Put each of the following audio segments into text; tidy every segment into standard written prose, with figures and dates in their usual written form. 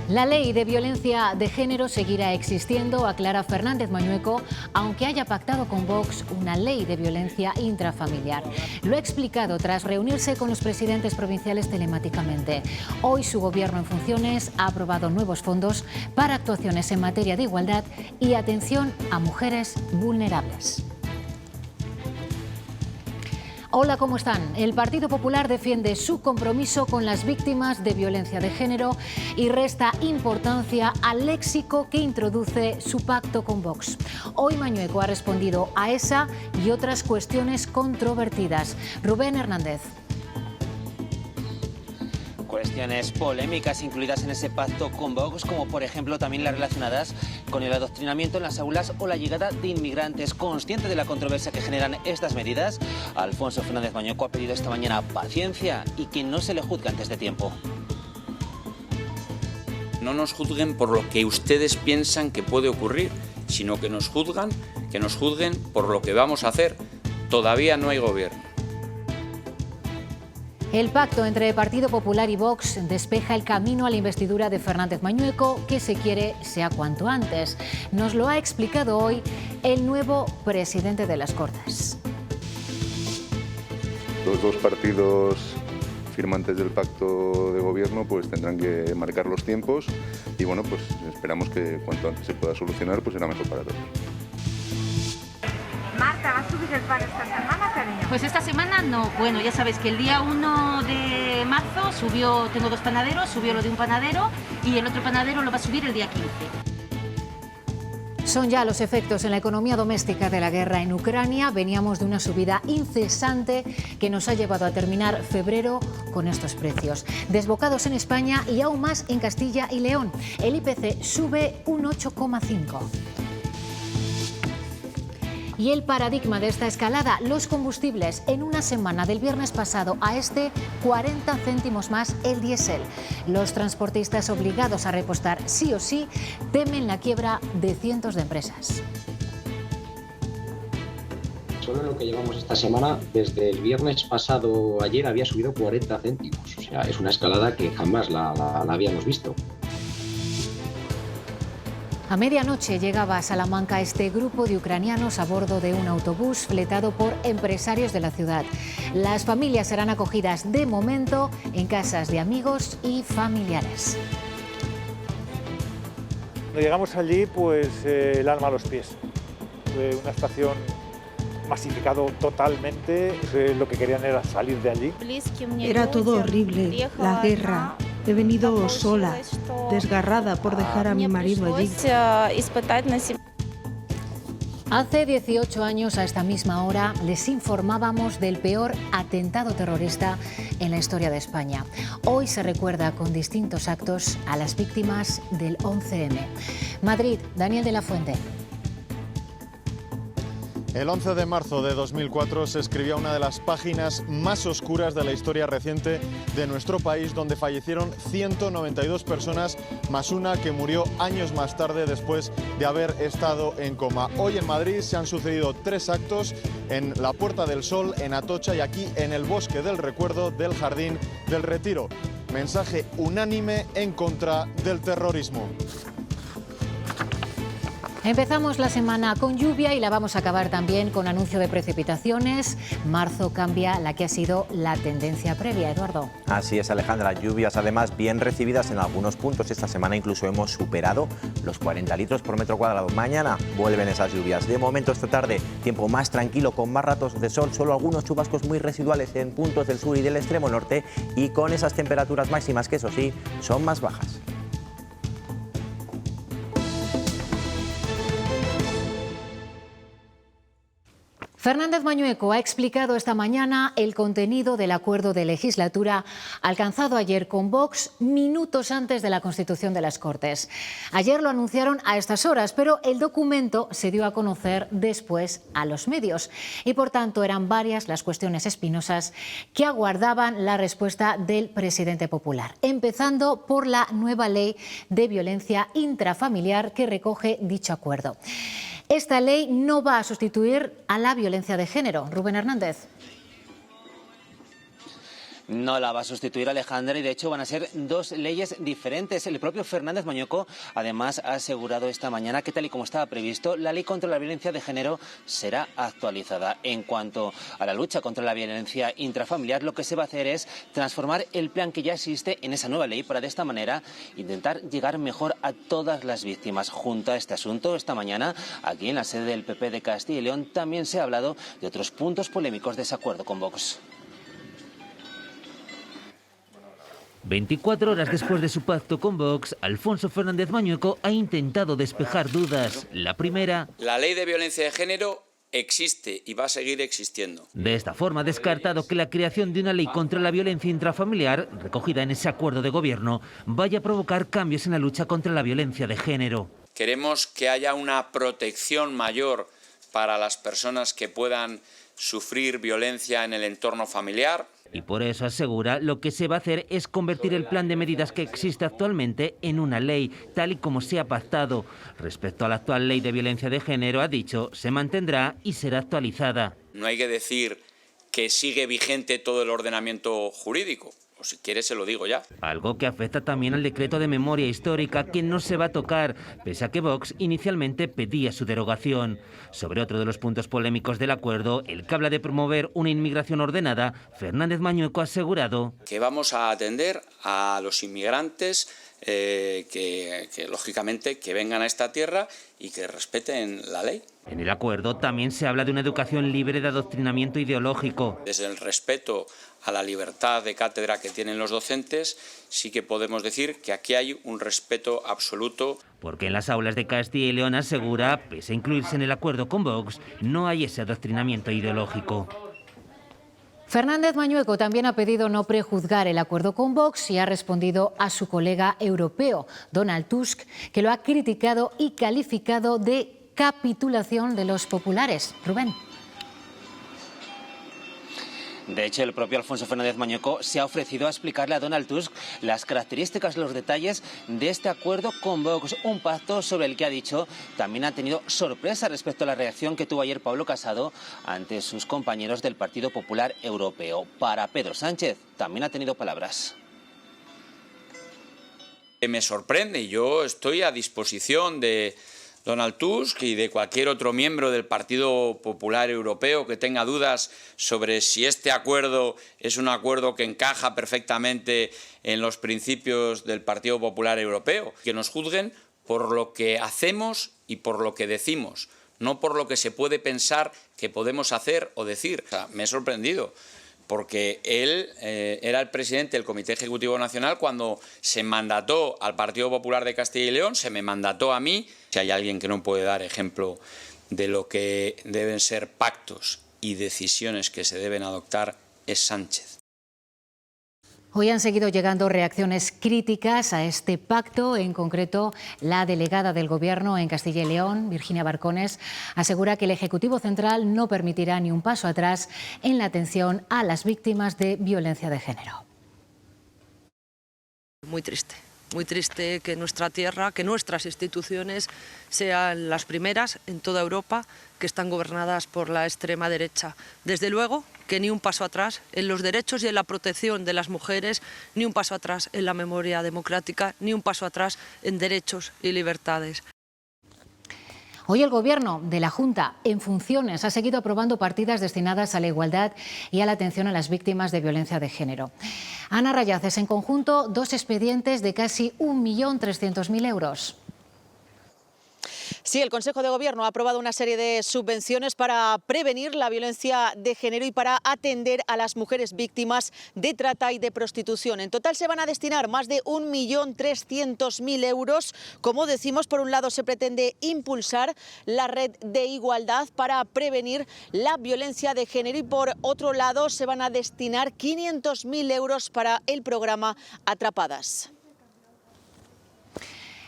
La ley de violencia de género seguirá existiendo, aclara Fernández Mañueco, aunque haya pactado con Vox una ley de violencia intrafamiliar. Lo ha explicado tras reunirse con los presidentes provinciales telemáticamente. Hoy su gobierno en funciones ha aprobado nuevos fondos para actuaciones en materia de igualdad y atención a mujeres vulnerables. Hola, ¿cómo están? El Partido Popular defiende su compromiso con las víctimas de violencia de género y resta importancia al léxico que introduce su pacto con Vox. Hoy Mañueco ha respondido a esa y otras cuestiones controvertidas. Rubén Hernández. Cuestiones polémicas incluidas en ese pacto con Vox, como por ejemplo también las relacionadas con el adoctrinamiento en las aulas o la llegada de inmigrantes. Consciente de la controversia que generan estas medidas, Alfonso Fernández Mañueco ha pedido esta mañana paciencia y que no se le juzgue antes de tiempo. No nos juzguen por lo que ustedes piensan que puede ocurrir, sino que nos juzguen por lo que vamos a hacer. Todavía no hay gobierno. El pacto entre Partido Popular y Vox despeja el camino a la investidura de Fernández Mañueco, que se quiere sea cuanto antes. Nos lo ha explicado hoy el nuevo presidente de las Cortes. Los dos partidos firmantes del pacto de gobierno pues tendrán que marcar los tiempos y bueno, pues esperamos que cuanto antes se pueda solucionar, pues será mejor para todos. Marta, ¿va a subir el pan esta semana, cariño? Pues esta semana no. Bueno, ya sabes que el día 1 de marzo tengo dos panaderos, subió lo de un panadero y el otro panadero lo va a subir el día 15. Son ya los efectos en la economía doméstica de la guerra en Ucrania. Veníamos de una subida incesante que nos ha llevado a terminar febrero con estos precios. Desbocados en España y aún más en Castilla y León. El IPC sube un 8,5%. Y el paradigma de esta escalada, los combustibles. En una semana del viernes pasado a 40 céntimos más el diésel. Los transportistas obligados a repostar sí o sí temen la quiebra de cientos de empresas. Solo lo que llevamos esta semana, desde el viernes pasado ayer había subido 40 céntimos. O sea, es una escalada que jamás la habíamos visto. A medianoche llegaba a Salamanca este grupo de ucranianos a bordo de un autobús fletado por empresarios de la ciudad. Las familias serán acogidas de momento en casas de amigos y familiares. Cuando llegamos allí, pues el alma a los pies. Fue una estación masificado totalmente. Lo que querían era salir de allí. Era todo horrible, la guerra. He venido sola, desgarrada por dejar a mi marido allí. Hace 18 años, a esta misma hora, les informábamos del peor atentado terrorista en la historia de España. Hoy se recuerda con distintos actos a las víctimas del 11M. Madrid, Daniel de la Fuente. El 11 de marzo de 2004 se escribía una de las páginas más oscuras de la historia reciente de nuestro país, donde fallecieron 192 personas, más una que murió años más tarde después de haber estado en coma. Hoy en Madrid se han sucedido 3 actos en la Puerta del Sol, en Atocha y aquí en el Bosque del Recuerdo del Jardín del Retiro. Mensaje unánime en contra del terrorismo. Empezamos la semana con lluvia y la vamos a acabar también con anuncio de precipitaciones. Marzo cambia la que ha sido la tendencia previa, Eduardo. Así es, Alejandra. Lluvias además bien recibidas en algunos puntos. Esta semana incluso hemos superado los 40 litros por metro cuadrado. Mañana vuelven esas lluvias. De momento esta tarde tiempo más tranquilo con más ratos de sol. Solo algunos chubascos muy residuales en puntos del sur y del extremo norte y con esas temperaturas máximas que eso sí son más bajas. Fernández Mañueco ha explicado esta mañana el contenido del acuerdo de legislatura alcanzado ayer con Vox minutos antes de la constitución de las Cortes. Ayer lo anunciaron a estas horas, pero el documento se dio a conocer después a los medios y por tanto eran varias las cuestiones espinosas que aguardaban la respuesta del presidente popular, empezando por la nueva ley de violencia intrafamiliar que recoge dicho acuerdo. Esta ley no va a sustituir a la violencia de género. Rubén Hernández. No la va a sustituir Alejandra y de hecho van a ser dos leyes diferentes. El propio Fernández Mañueco además ha asegurado esta mañana que tal y como estaba previsto, la ley contra la violencia de género será actualizada. En cuanto a la lucha contra la violencia intrafamiliar, lo que se va a hacer es transformar el plan que ya existe en esa nueva ley para de esta manera intentar llegar mejor a todas las víctimas. Junto a este asunto, esta mañana, aquí en la sede del PP de Castilla y León, también se ha hablado de otros puntos polémicos de ese acuerdo con Vox. 24 horas después de su pacto con Vox, Alfonso Fernández Mañueco ha intentado despejar dudas. La primera: la ley de violencia de género existe y va a seguir existiendo. De esta forma ha descartado que la creación de una ley contra la violencia intrafamiliar, recogida en ese acuerdo de gobierno, vaya a provocar cambios en la lucha contra la violencia de género. Queremos que haya una protección mayor para las personas que puedan sufrir violencia en el entorno familiar. Y por eso asegura, lo que se va a hacer es convertir el plan de medidas que existe actualmente en una ley, tal y como se ha pactado. Respecto a la actual ley de violencia de género, ha dicho, se mantendrá y será actualizada. No hay que decir que sigue vigente todo el ordenamiento jurídico, o si quiere se lo digo ya. Algo que afecta también al decreto de memoria histórica, que no se va a tocar, pese a que Vox inicialmente pedía su derogación. Sobre otro de los puntos polémicos del acuerdo, el que habla de promover una inmigración ordenada, Fernández Mañueco ha asegurado que vamos a atender a los inmigrantes que lógicamente que vengan a esta tierra y que respeten la ley. En el acuerdo también se habla de una educación libre de adoctrinamiento ideológico. Desde el respeto a la libertad de cátedra que tienen los docentes, sí que podemos decir que aquí hay un respeto absoluto. Porque en las aulas de Castilla y León, asegura, pese a incluirse en el acuerdo con Vox, no hay ese adoctrinamiento ideológico. Fernández Mañueco también ha pedido no prejuzgar el acuerdo con Vox y ha respondido a su colega europeo, Donald Tusk, que lo ha criticado y calificado de capitulación de los populares. Rubén. De hecho, el propio Alfonso Fernández Mañueco se ha ofrecido a explicarle a Donald Tusk las características, los detalles de este acuerdo con Vox, un pacto sobre el que ha dicho también ha tenido sorpresa respecto a la reacción que tuvo ayer Pablo Casado ante sus compañeros del Partido Popular Europeo. Para Pedro Sánchez también ha tenido palabras. Me sorprende y yo estoy a disposición de Donald Tusk y de cualquier otro miembro del Partido Popular Europeo que tenga dudas sobre si este acuerdo es un acuerdo que encaja perfectamente en los principios del Partido Popular Europeo. Que nos juzguen por lo que hacemos y por lo que decimos, no por lo que se puede pensar que podemos hacer o decir. O sea, me he sorprendido, porque él era el presidente del Comité Ejecutivo Nacional cuando se mandató al Partido Popular de Castilla y León, se me mandató a mí. Si hay alguien que no puede dar ejemplo de lo que deben ser pactos y decisiones que se deben adoptar, es Sánchez. Hoy han seguido llegando reacciones críticas a este pacto. En concreto, la delegada del Gobierno en Castilla y León, Virginia Barcones, asegura que el Ejecutivo Central no permitirá ni un paso atrás en la atención a las víctimas de violencia de género. Muy triste que nuestra tierra, que nuestras instituciones sean las primeras en toda Europa que están gobernadas por la extrema derecha. Desde luego que ni un paso atrás en los derechos y en la protección de las mujeres, ni un paso atrás en la memoria democrática, ni un paso atrás en derechos y libertades. Hoy el Gobierno de la Junta en funciones ha seguido aprobando partidas destinadas a la igualdad y a la atención a las víctimas de violencia de género. Ana Rayaces, en conjunto, 2 expedientes de casi 1.300.000 euros. Sí, el Consejo de Gobierno ha aprobado una serie de subvenciones para prevenir la violencia de género y para atender a las mujeres víctimas de trata y de prostitución. En total se van a destinar más de 1.300.000 euros. Como decimos, por un lado se pretende impulsar la red de igualdad para prevenir la violencia de género y por otro lado se van a destinar 500.000 euros para el programa Atrapadas.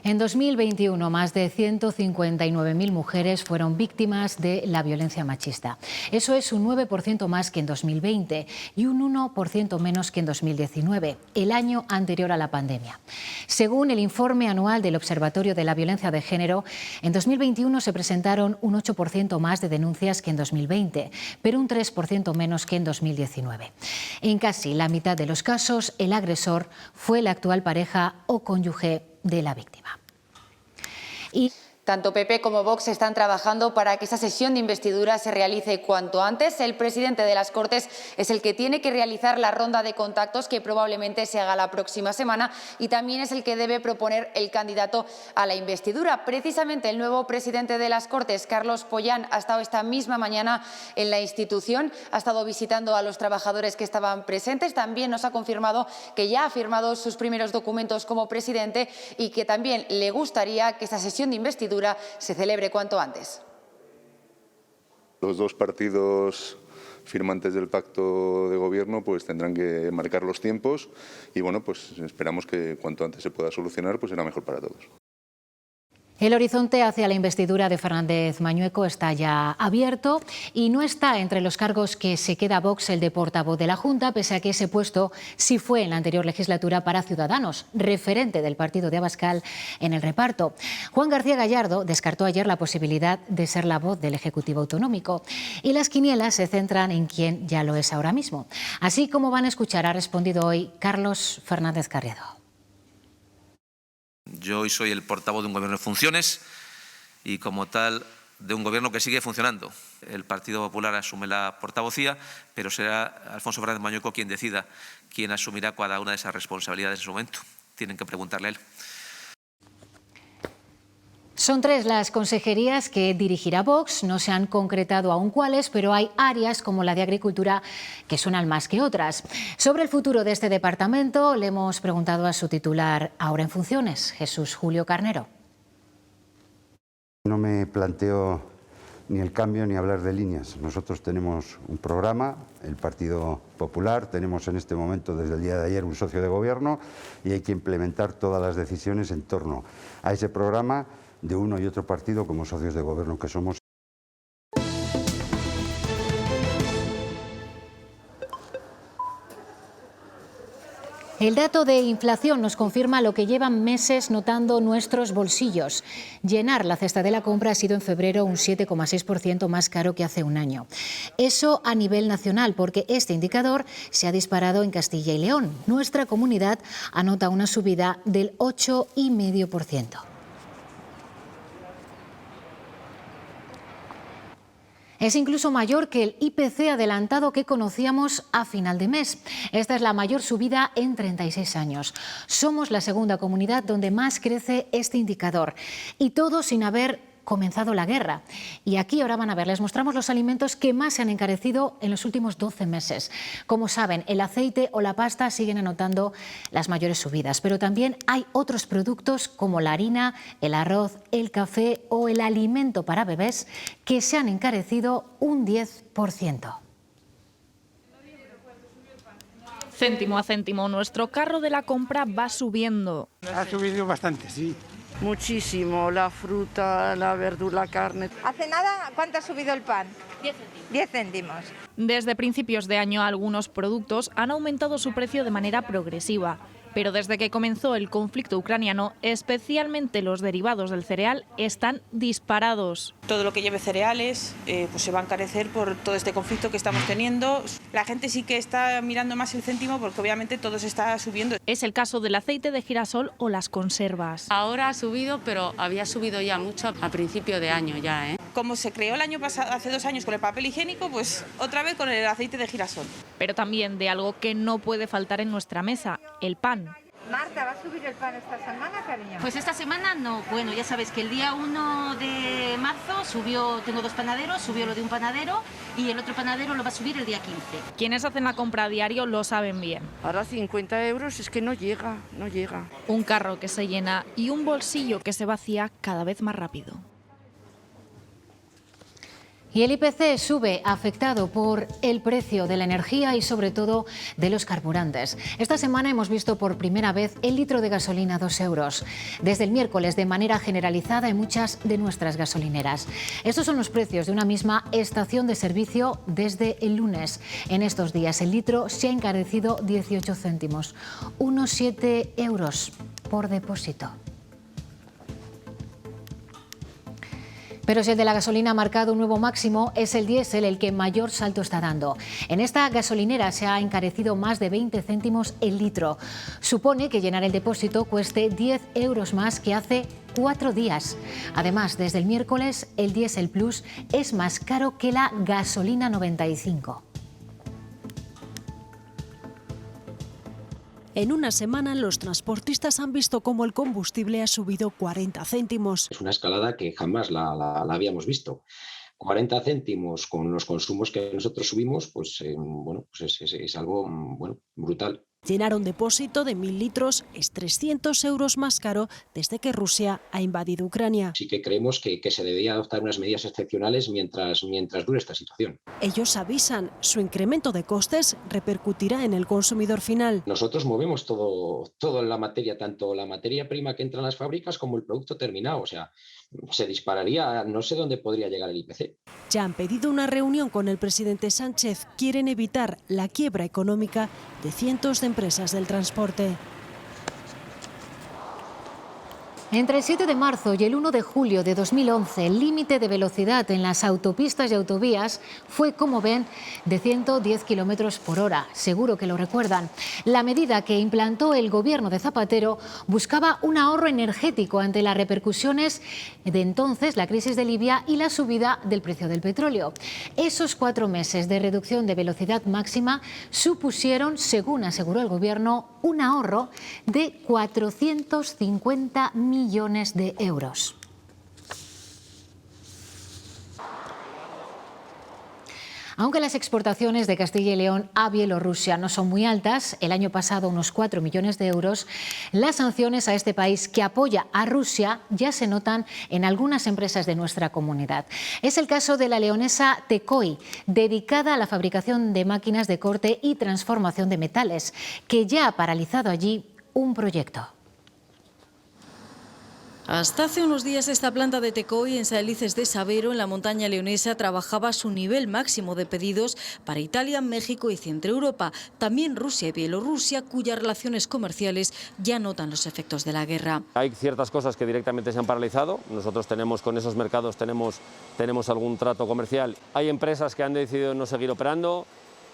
En 2021, más de 159.000 mujeres fueron víctimas de la violencia machista. Eso es un 9% más que en 2020 y un 1% menos que en 2019, el año anterior a la pandemia. Según el informe anual del Observatorio de la Violencia de Género, en 2021 se presentaron un 8% más de denuncias que en 2020, pero un 3% menos que en 2019. En casi la mitad de los casos, el agresor fue la actual pareja o cónyuge de la víctima. Tanto PP como Vox están trabajando para que esa sesión de investidura se realice cuanto antes. El presidente de las Cortes es el que tiene que realizar la ronda de contactos que probablemente se haga la próxima semana y también es el que debe proponer el candidato a la investidura. Precisamente el nuevo presidente de las Cortes, Carlos Pollán, ha estado esta misma mañana en la institución, ha estado visitando a los trabajadores que estaban presentes. También nos ha confirmado que ya ha firmado sus primeros documentos como presidente y que también le gustaría que esta sesión de investidura se celebre cuanto antes. Los dos partidos firmantes del pacto de gobierno pues tendrán que marcar los tiempos y bueno, pues esperamos que cuanto antes se pueda solucionar, pues será mejor para todos. El horizonte hacia la investidura de Fernández Mañueco está ya abierto y no está entre los cargos que se queda Vox el de portavoz de la Junta, pese a que ese puesto sí fue en la anterior legislatura para Ciudadanos, referente del partido de Abascal en el reparto. Juan García Gallardo descartó ayer la posibilidad de ser la voz del Ejecutivo Autonómico y las quinielas se centran en quien ya lo es ahora mismo. Así como van a escuchar, ha respondido hoy Carlos Fernández Carriedo. Yo hoy soy el portavoz de un gobierno en funciones y como tal de un gobierno que sigue funcionando. El Partido Popular asume la portavocía, pero será Alfonso Fernández Mañueco quien decida quién asumirá cada una de esas responsabilidades en su momento. Tienen que preguntarle a él. Son 3 las consejerías que dirigirá Vox, no se han concretado aún cuáles, pero hay áreas como la de Agricultura que suenan más que otras. Sobre el futuro de este departamento le hemos preguntado a su titular ahora en funciones, Jesús Julio Carnero. No me planteo ni el cambio ni hablar de líneas. Nosotros tenemos un programa, el Partido Popular, tenemos en este momento desde el día de ayer un socio de gobierno y hay que implementar todas las decisiones en torno a ese programa de uno y otro partido como socios de gobierno que somos. El dato de inflación nos confirma lo que llevan meses notando nuestros bolsillos. Llenar la cesta de la compra ha sido en febrero un 7,6% más caro que hace un año. Eso a nivel nacional, porque este indicador se ha disparado en Castilla y León. Nuestra comunidad anota una subida del 8,5%. Es incluso mayor que el IPC adelantado que conocíamos a final de mes. Esta es la mayor subida en 36 años. Somos la segunda comunidad donde más crece este indicador. Y todo sin haber comenzado la guerra. Y aquí ahora van a ver, les mostramos los alimentos que más se han encarecido en los últimos 12 meses. Como saben, el aceite o la pasta siguen anotando las mayores subidas, pero también hay otros productos como la harina, el arroz, el café o el alimento para bebés que se han encarecido un 10%. Céntimo a céntimo, nuestro carro de la compra va subiendo. Ha subido bastante, sí. Muchísimo, la fruta, la verdura, la carne. Hace nada, ¿cuánto ha subido el pan? 10 céntimos. 10 céntimos. Desde principios de año algunos productos han aumentado su precio de manera progresiva. Pero desde que comenzó el conflicto ucraniano, especialmente los derivados del cereal están disparados. Todo lo que lleve cereales pues se va a encarecer por todo este conflicto que estamos teniendo. La gente sí que está mirando más el céntimo porque obviamente todo se está subiendo. Es el caso del aceite de girasol o las conservas. Ahora ha subido, pero había subido ya mucho a principio de año ya, ¿eh? Como se creó el año pasado, hace 2 años con el papel higiénico, pues otra vez con el aceite de girasol. Pero también de algo que no puede faltar en nuestra mesa, el pan. Marta, ¿va a subir el pan esta semana, cariño? Pues esta semana no. Bueno, ya sabes que el día 1 de marzo tengo 2 panaderos, subió lo de un panadero y el otro panadero lo va a subir el día 15. Quienes hacen la compra a diario lo saben bien. Ahora 50 euros es que no llega. Un carro que se llena y un bolsillo que se vacía cada vez más rápido. Y el IPC sube afectado por el precio de la energía y sobre todo de los carburantes. Esta semana hemos visto por primera vez el litro de gasolina a 2 euros. Desde el miércoles, de manera generalizada en muchas de nuestras gasolineras. Estos son los precios de una misma estación de servicio desde el lunes. En estos días el litro se ha encarecido 18 céntimos, unos 7 euros por depósito. Pero si el de la gasolina ha marcado un nuevo máximo, es el diésel el que mayor salto está dando. En esta gasolinera se ha encarecido más de 20 céntimos el litro. Supone que llenar el depósito cueste 10 euros más que hace 4 días. Además, desde el miércoles, el diésel plus es más caro que la gasolina 95. En una semana, los transportistas han visto cómo el combustible ha subido 40 céntimos. Es una escalada que jamás la habíamos visto. 40 céntimos con los consumos que nosotros subimos, pues es algo brutal. Llenar un depósito de 1.000 litros es 300 euros más caro desde que Rusia ha invadido Ucrania. Sí que creemos que se debería adoptar unas medidas excepcionales mientras dure esta situación. Ellos avisan, su incremento de costes repercutirá en el consumidor final. Nosotros movemos todo en la materia, tanto la materia prima que entra en las fábricas como el producto terminado. O sea, se dispararía, no sé dónde podría llegar el IPC. Ya han pedido una reunión con el presidente Sánchez. Quieren evitar la quiebra económica de cientos de empresas del transporte. Entre el 7 de marzo y el 1 de julio de 2011, el límite de velocidad en las autopistas y autovías fue, como ven, de 110 kilómetros por hora. Seguro que lo recuerdan. La medida que implantó el gobierno de Zapatero buscaba un ahorro energético ante las repercusiones de entonces, la crisis de Libia y la subida del precio del petróleo. Esos 4 meses de reducción de velocidad máxima supusieron, según aseguró el gobierno, un ahorro de 450 millones de euros. Aunque las exportaciones de Castilla y León a Bielorrusia no son muy altas, el año pasado unos 4 millones de euros, las sanciones a este país que apoya a Rusia ya se notan en algunas empresas de nuestra comunidad. Es el caso de la leonesa Tecoy, dedicada a la fabricación de máquinas de corte y transformación de metales, que ya ha paralizado allí un proyecto. Hasta hace unos días esta planta de Tecoy en Saelices de Sabero, en la montaña leonesa, trabajaba a su nivel máximo de pedidos para Italia, México y Centro Europa. También Rusia y Bielorrusia, cuyas relaciones comerciales ya notan los efectos de la guerra. Hay ciertas cosas que directamente se han paralizado. Nosotros tenemos con esos mercados tenemos algún trato comercial. Hay empresas que han decidido no seguir operando.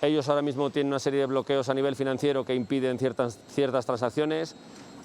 Ellos ahora mismo tienen una serie de bloqueos a nivel financiero que impiden ciertas transacciones.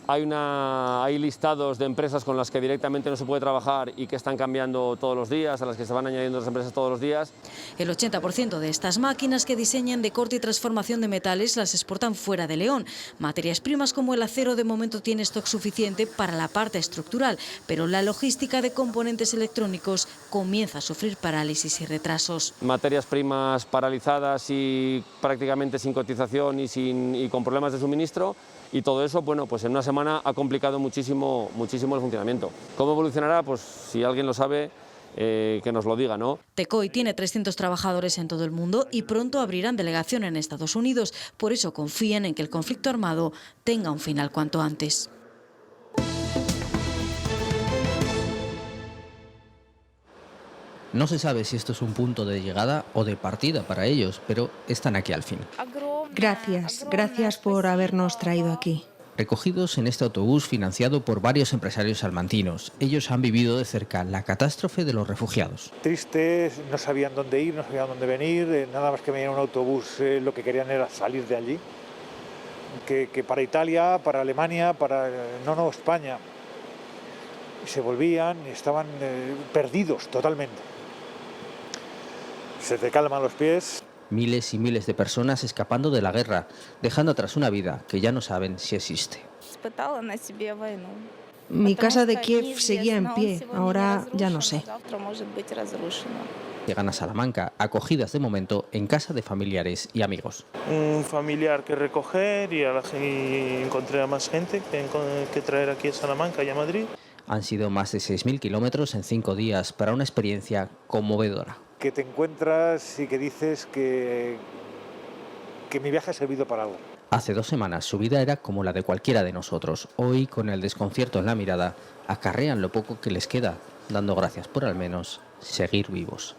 Hay listados de empresas con las que directamente no se puede trabajar y que están cambiando todos los días, a las que se van añadiendo las empresas todos los días. El 80% de estas máquinas que diseñan de corte y transformación de metales las exportan fuera de León. Materias primas como el acero de momento tiene stock suficiente para la parte estructural, pero la logística de componentes electrónicos comienza a sufrir parálisis y retrasos. Materias primas paralizadas y prácticamente sin cotización y con problemas de suministro. Y todo eso, bueno, pues en una semana ha complicado muchísimo el funcionamiento. ¿Cómo evolucionará? Pues si alguien lo sabe, que nos lo diga, ¿no? Tecoy tiene 300 trabajadores en todo el mundo y pronto abrirán delegación en Estados Unidos. Por eso confían en que el conflicto armado tenga un final cuanto antes. No se sabe si esto es un punto de llegada o de partida para ellos, pero están aquí al fin. Gracias por habernos traído aquí. Recogidos en este autobús financiado por varios empresarios salmantinos, ellos han vivido de cerca la catástrofe de los refugiados. Tristes, no sabían dónde ir, no sabían dónde venir, nada más que venir en un autobús, lo que querían era salir de allí. Que para Italia, para Alemania, no, España. Y se volvían y estaban perdidos totalmente. Se te calman los pies. Miles y miles de personas escapando de la guerra, dejando atrás una vida que ya no saben si existe. Mi casa de Kiev seguía en pie, ahora ya no sé. Llegan a Salamanca, acogidas de momento en casa de familiares y amigos. Un familiar que recoger y encontré a más gente que traer aquí a Salamanca y a Madrid. Han sido más de 6.000 kilómetros en 5 días para una experiencia conmovedora. que te encuentras y que dices que mi viaje ha servido para algo. Hace 2 semanas su vida era como la de cualquiera de nosotros. Hoy, con el desconcierto en la mirada, acarrean lo poco que les queda, dando gracias por al menos seguir vivos.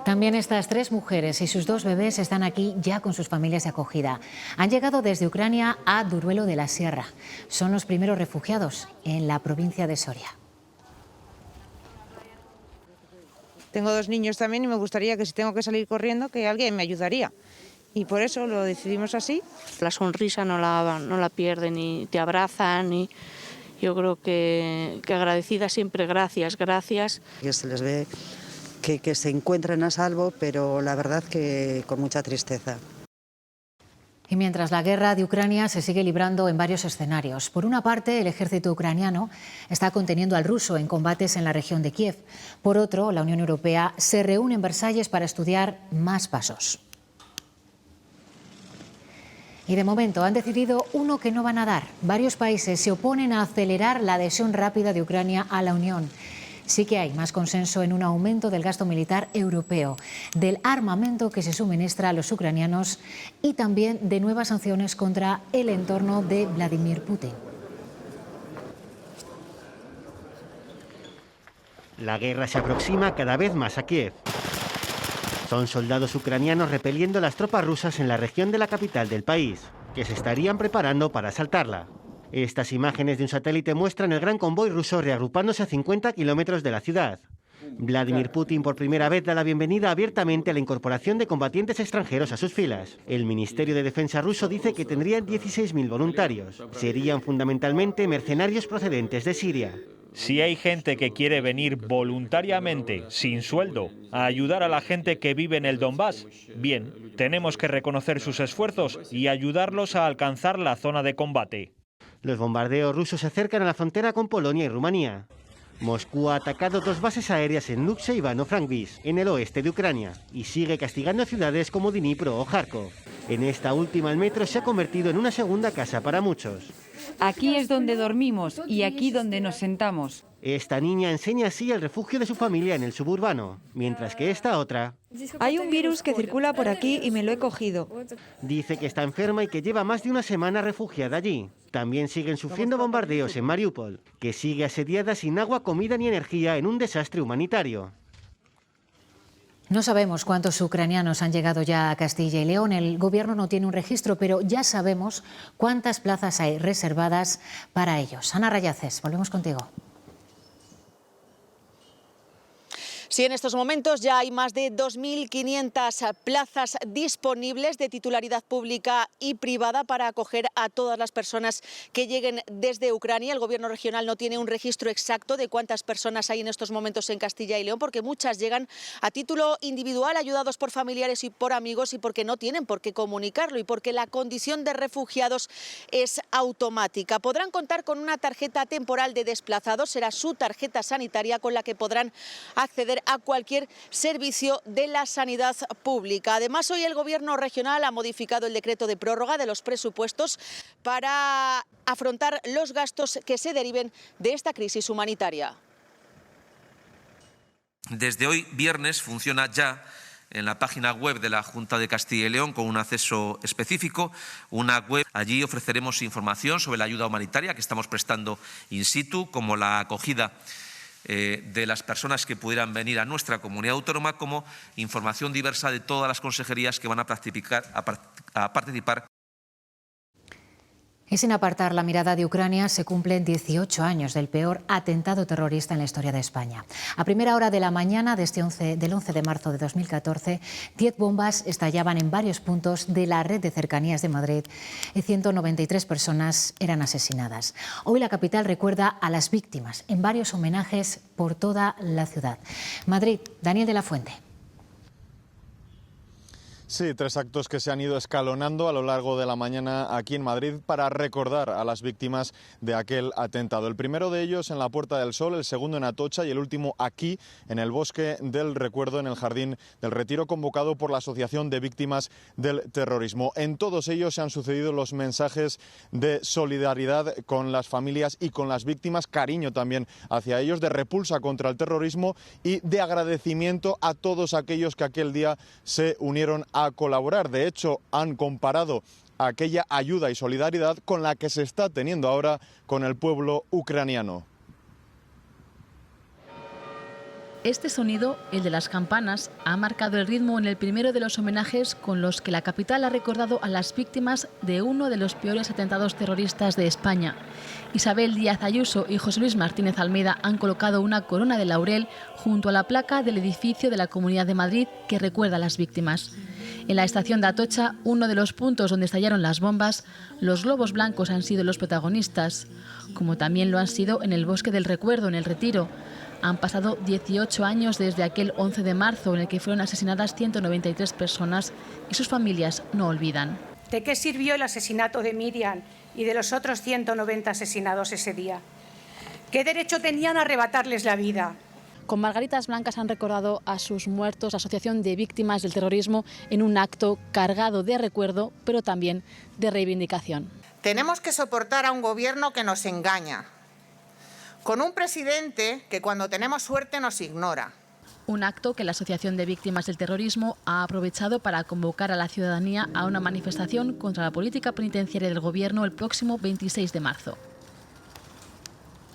También estas 3 mujeres y sus 2 bebés están aquí ya con sus familias de acogida. Han llegado desde Ucrania a Duruelo de la Sierra. Son los primeros refugiados en la provincia de Soria. Tengo 2 niños también y me gustaría que si tengo que salir corriendo, que alguien me ayudaría. Y por eso lo decidimos así. La sonrisa no la pierden y te abrazan y yo creo que agradecida siempre, gracias. Que se les ve que se encuentran a salvo, pero la verdad que con mucha tristeza. Y mientras la guerra de Ucrania se sigue librando en varios escenarios. Por una parte, el ejército ucraniano está conteniendo al ruso en combates en la región de Kiev. Por otro, la Unión Europea se reúne en Versalles para estudiar más pasos. Y de momento han decidido uno que no van a dar. Varios países se oponen a acelerar la adhesión rápida de Ucrania a la Unión. Sí que hay más consenso en un aumento del gasto militar europeo, del armamento que se suministra a los ucranianos y también de nuevas sanciones contra el entorno de Vladimir Putin. La guerra se aproxima cada vez más a Kiev. Son soldados ucranianos repeliendo las tropas rusas en la región de la capital del país, que se estarían preparando para asaltarla. Estas imágenes de un satélite muestran el gran convoy ruso reagrupándose a 50 kilómetros de la ciudad. Vladimir Putin por primera vez da la bienvenida abiertamente a la incorporación de combatientes extranjeros a sus filas. El Ministerio de Defensa ruso dice que tendrían 16.000 voluntarios. Serían fundamentalmente mercenarios procedentes de Siria. Si hay gente que quiere venir voluntariamente, sin sueldo, a ayudar a la gente que vive en el Donbass, bien, tenemos que reconocer sus esfuerzos y ayudarlos a alcanzar la zona de combate. Los bombardeos rusos se acercan a la frontera con Polonia y Rumanía. Moscú ha atacado 2 bases aéreas en Lutsk e Ivano-Frankivsk, en el oeste de Ucrania, y sigue castigando ciudades como Dnipro o Kharkov. En esta última, el metro se ha convertido en una segunda casa para muchos. Aquí es donde dormimos y aquí donde nos sentamos. Esta niña enseña así el refugio de su familia en el suburbano, mientras que esta otra... Hay un virus que circula por aquí y me lo he cogido. Dice que está enferma y que lleva más de una semana refugiada allí. También siguen sufriendo bombardeos en Mariupol, que sigue asediada sin agua, comida ni energía en un desastre humanitario. No sabemos cuántos ucranianos han llegado ya a Castilla y León. El gobierno no tiene un registro, pero ya sabemos cuántas plazas hay reservadas para ellos. Ana Rayaces, volvemos contigo. Sí, en estos momentos ya hay más de 2.500 plazas disponibles de titularidad pública y privada para acoger a todas las personas que lleguen desde Ucrania. El Gobierno regional no tiene un registro exacto de cuántas personas hay en estos momentos en Castilla y León, porque muchas llegan a título individual, ayudados por familiares y por amigos, y porque no tienen por qué comunicarlo y porque la condición de refugiados es automática. Podrán contar con una tarjeta temporal de desplazados, será su tarjeta sanitaria con la que podrán acceder a cualquier servicio de la sanidad pública. Además, hoy el Gobierno regional ha modificado el decreto de prórroga de los presupuestos para afrontar los gastos que se deriven de esta crisis humanitaria. Desde hoy, viernes, funciona ya en la página web de la Junta de Castilla y León con un acceso específico, una web. Allí ofreceremos información sobre la ayuda humanitaria que estamos prestando in situ, como la acogida de las personas que pudieran venir a nuestra comunidad autónoma, como información diversa de todas las consejerías que van a participar. Y sin apartar la mirada de Ucrania, se cumplen 18 años del peor atentado terrorista en la historia de España. A primera hora de la mañana del 11 de marzo de 2014, 10 bombas estallaban en varios puntos de la red de cercanías de Madrid y 193 personas eran asesinadas. Hoy la capital recuerda a las víctimas en varios homenajes por toda la ciudad. Madrid, Daniel de la Fuente. Sí, 3 actos que se han ido escalonando a lo largo de la mañana aquí en Madrid para recordar a las víctimas de aquel atentado. El primero de ellos en la Puerta del Sol, el segundo en Atocha y el último aquí en el Bosque del Recuerdo, en el Jardín del Retiro, convocado por la Asociación de Víctimas del Terrorismo. En todos ellos se han sucedido los mensajes de solidaridad con las familias y con las víctimas, cariño también hacia ellos, de repulsa contra el terrorismo y de agradecimiento a todos aquellos que aquel día se unieron a colaborar. De hecho, han comparado aquella ayuda y solidaridad con la que se está teniendo ahora con el pueblo ucraniano. Este sonido, el de las campanas, ha marcado el ritmo en el primero de los homenajes con los que la capital ha recordado a las víctimas de uno de los peores atentados terroristas de España. Isabel Díaz Ayuso y José Luis Martínez Almeida han colocado una corona de laurel junto a la placa del edificio de la Comunidad de Madrid que recuerda a las víctimas. En la estación de Atocha, uno de los puntos donde estallaron las bombas, los globos blancos han sido los protagonistas, como también lo han sido en el Bosque del Recuerdo, en el Retiro. Han pasado 18 años desde aquel 11 de marzo en el que fueron asesinadas 193 personas y sus familias no olvidan. ¿De qué sirvió el asesinato de Miriam y de los otros 190 asesinados ese día? ¿Qué derecho tenían a arrebatarles la vida? Con margaritas blancas han recordado a sus muertos, la Asociación de Víctimas del Terrorismo, en un acto cargado de recuerdo, pero también de reivindicación. Tenemos que soportar a un gobierno que nos engaña, con un presidente que cuando tenemos suerte nos ignora. Un acto que la Asociación de Víctimas del Terrorismo ha aprovechado para convocar a la ciudadanía a una manifestación contra la política penitenciaria del Gobierno el próximo 26 de marzo.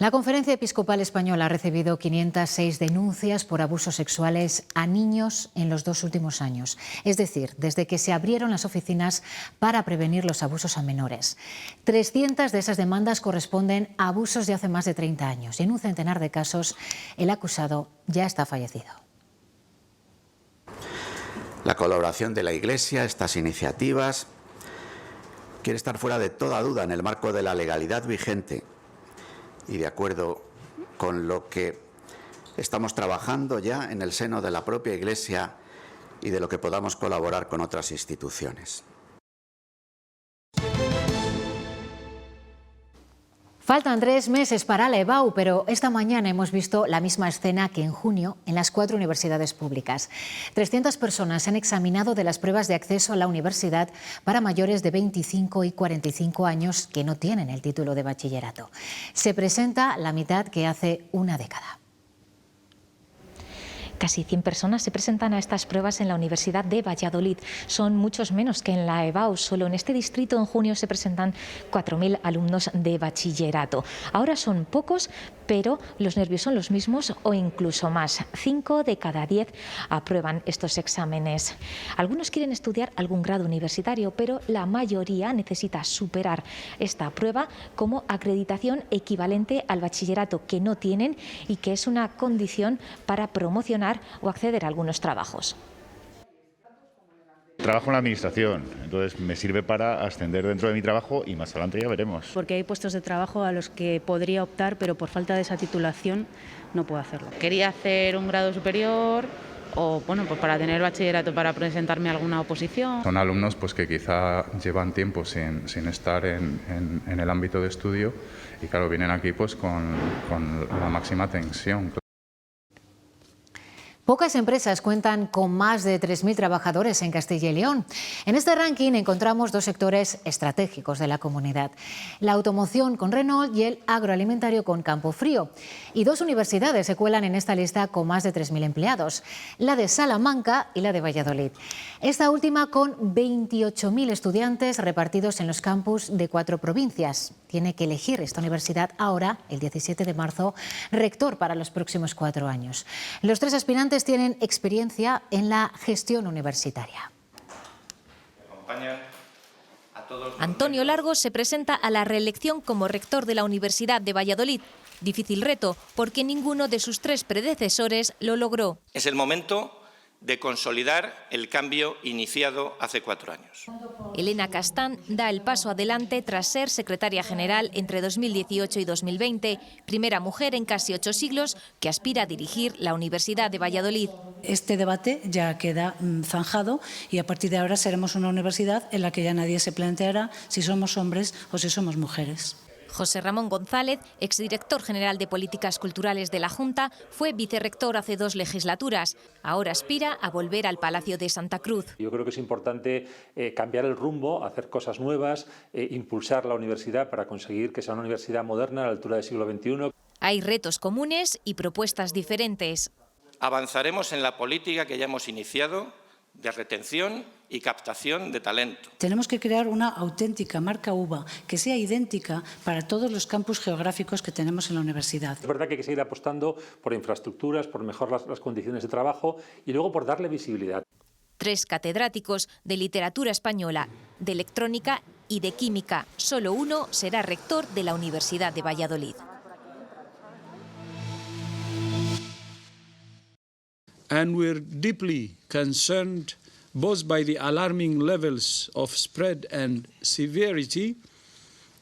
La Conferencia Episcopal Española ha recibido 506 denuncias por abusos sexuales a niños en los 2 últimos años, es decir, desde que se abrieron las oficinas para prevenir los abusos a menores. 300 de esas demandas corresponden a abusos de hace más de 30 años y en un centenar de casos el acusado ya está fallecido. La colaboración de la Iglesia, estas iniciativas, quiere estar fuera de toda duda en el marco de la legalidad vigente y de acuerdo con lo que estamos trabajando ya en el seno de la propia Iglesia y de lo que podamos colaborar con otras instituciones. Faltan 3 meses para la EBAU, pero esta mañana hemos visto la misma escena que en junio en las 4 universidades públicas. 300 personas han examinado de las pruebas de acceso a la universidad para mayores de 25 y 45 años que no tienen el título de bachillerato. Se presenta la mitad que hace una década. Casi 100 personas se presentan a estas pruebas en la Universidad de Valladolid. Son muchos menos que en la EBAU. Solo en este distrito en junio se presentan 4.000 alumnos de bachillerato. Ahora son pocos, pero los nervios son los mismos o incluso más. 5 de cada 10 aprueban estos exámenes. Algunos quieren estudiar algún grado universitario, pero la mayoría necesita superar esta prueba como acreditación equivalente al bachillerato que no tienen y que es una condición para promocionar o acceder a algunos trabajos. Trabajo en la administración, entonces me sirve para ascender dentro de mi trabajo y más adelante ya veremos. Porque hay puestos de trabajo a los que podría optar, pero por falta de esa titulación no puedo hacerlo. Quería hacer un grado superior o bueno, pues para tener bachillerato para presentarme a alguna oposición. Son alumnos pues que quizá llevan tiempo sin estar en el ámbito de estudio y claro, vienen aquí pues con la máxima tensión. Pocas empresas cuentan con más de 3.000 trabajadores en Castilla y León. En este ranking encontramos 2 sectores estratégicos de la comunidad: la automoción con Renault y el agroalimentario con Campofrío. Y 2 universidades se cuelan en esta lista con más de 3.000 empleados, la de Salamanca y la de Valladolid. Esta última con 28.000 estudiantes repartidos en los campus de 4 provincias. Tiene que elegir esta universidad ahora, el 17 de marzo, rector para los próximos 4 años. Los 3 aspirantes tienen experiencia en la gestión universitaria. Antonio Largo se presenta a la reelección como rector de la Universidad de Valladolid. Difícil reto, porque ninguno de sus 3 predecesores lo logró. Es el momento de consolidar el cambio iniciado hace 4 años. Elena Castán da el paso adelante tras ser secretaria general entre 2018 y 2020, primera mujer en casi 8 siglos que aspira a dirigir la Universidad de Valladolid. Este debate ya queda zanjado y a partir de ahora seremos una universidad en la que ya nadie se planteará si somos hombres o si somos mujeres. José Ramón González, exdirector general de Políticas Culturales de la Junta, fue vicerrector hace 2 legislaturas. Ahora aspira a volver al Palacio de Santa Cruz. Yo creo que es importante cambiar el rumbo, hacer cosas nuevas, impulsar la universidad para conseguir que sea una universidad moderna a la altura del siglo XXI. Hay retos comunes y propuestas diferentes. Avanzaremos en la política que ya hemos iniciado de retención y captación de talento. Tenemos que crear una auténtica marca UVA que sea idéntica para todos los campus geográficos que tenemos en la universidad. Es verdad que hay que seguir apostando por infraestructuras, por mejorar las condiciones de trabajo y luego por darle visibilidad. 3 catedráticos de literatura española, de electrónica y de química. Solo uno será rector de la Universidad de Valladolid. And we're deeply concerned both by the alarming levels of spread and severity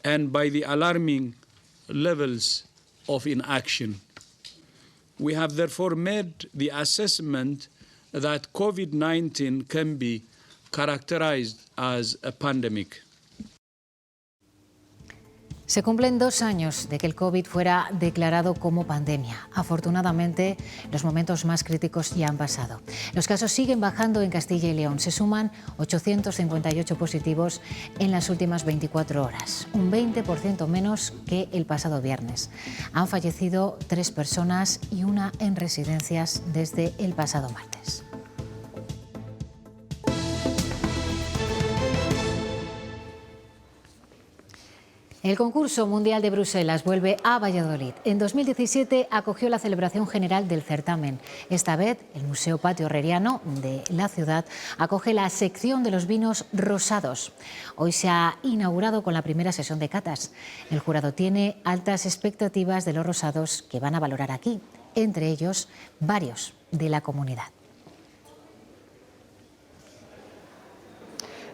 and by the alarming levels of inaction. We have therefore made the assessment that COVID-19 can be characterized as a pandemic. Se cumplen 2 años de que el COVID fuera declarado como pandemia. Afortunadamente, los momentos más críticos ya han pasado. Los casos siguen bajando en Castilla y León. Se suman 858 positivos en las últimas 24 horas, un 20% menos que el pasado viernes. Han fallecido 3 personas y 1 en residencias desde el pasado martes. El concurso mundial de Bruselas vuelve a Valladolid. En 2017 acogió la celebración general del certamen. Esta vez, el Museo Patio Herreriano de la ciudad acoge la sección de los vinos rosados. Hoy se ha inaugurado con la primera sesión de catas. El jurado tiene altas expectativas de los rosados que van a valorar aquí, entre ellos varios de la comunidad.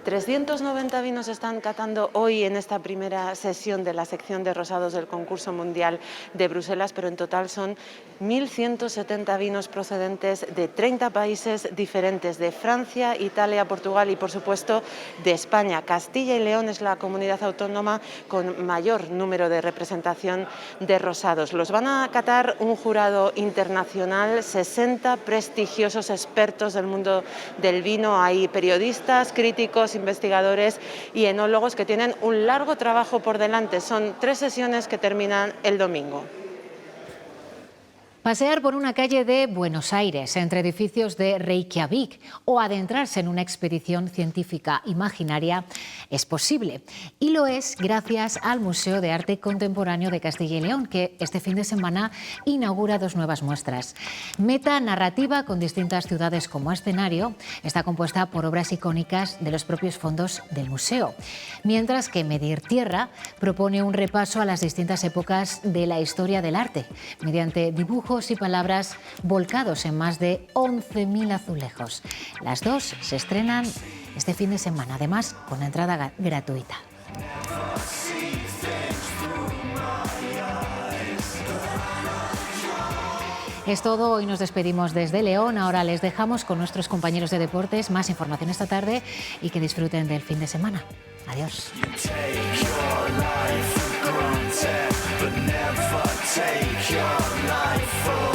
390 vinos están catando hoy en esta primera sesión de la sección de rosados del concurso mundial de Bruselas, pero en total son 1.170 vinos procedentes de 30 países diferentes, de Francia, Italia, Portugal y, por supuesto, de España. Castilla y León es la comunidad autónoma con mayor número de representación de rosados. Los van a catar un jurado internacional, 60 prestigiosos expertos del mundo del vino. Hay periodistas, críticos, investigadores y enólogos que tienen un largo trabajo por delante. Son 3 sesiones que terminan el domingo. Pasear por una calle de Buenos Aires, entre edificios de Reykjavik, o adentrarse en una expedición científica imaginaria es posible. Y lo es gracias al Museo de Arte Contemporáneo de Castilla y León, que este fin de semana inaugura 2 nuevas muestras. Meta narrativa, con distintas ciudades como escenario, está compuesta por obras icónicas de los propios fondos del museo. Mientras que Medir Tierra propone un repaso a las distintas épocas de la historia del arte, mediante dibujos y palabras volcados en más de 11.000 azulejos. Las 2 se estrenan este fin de semana, además con entrada gratuita. Es todo, hoy nos despedimos desde León, ahora les dejamos con nuestros compañeros de deportes, más información esta tarde y que disfruten del fin de semana. Adiós. But never take your life for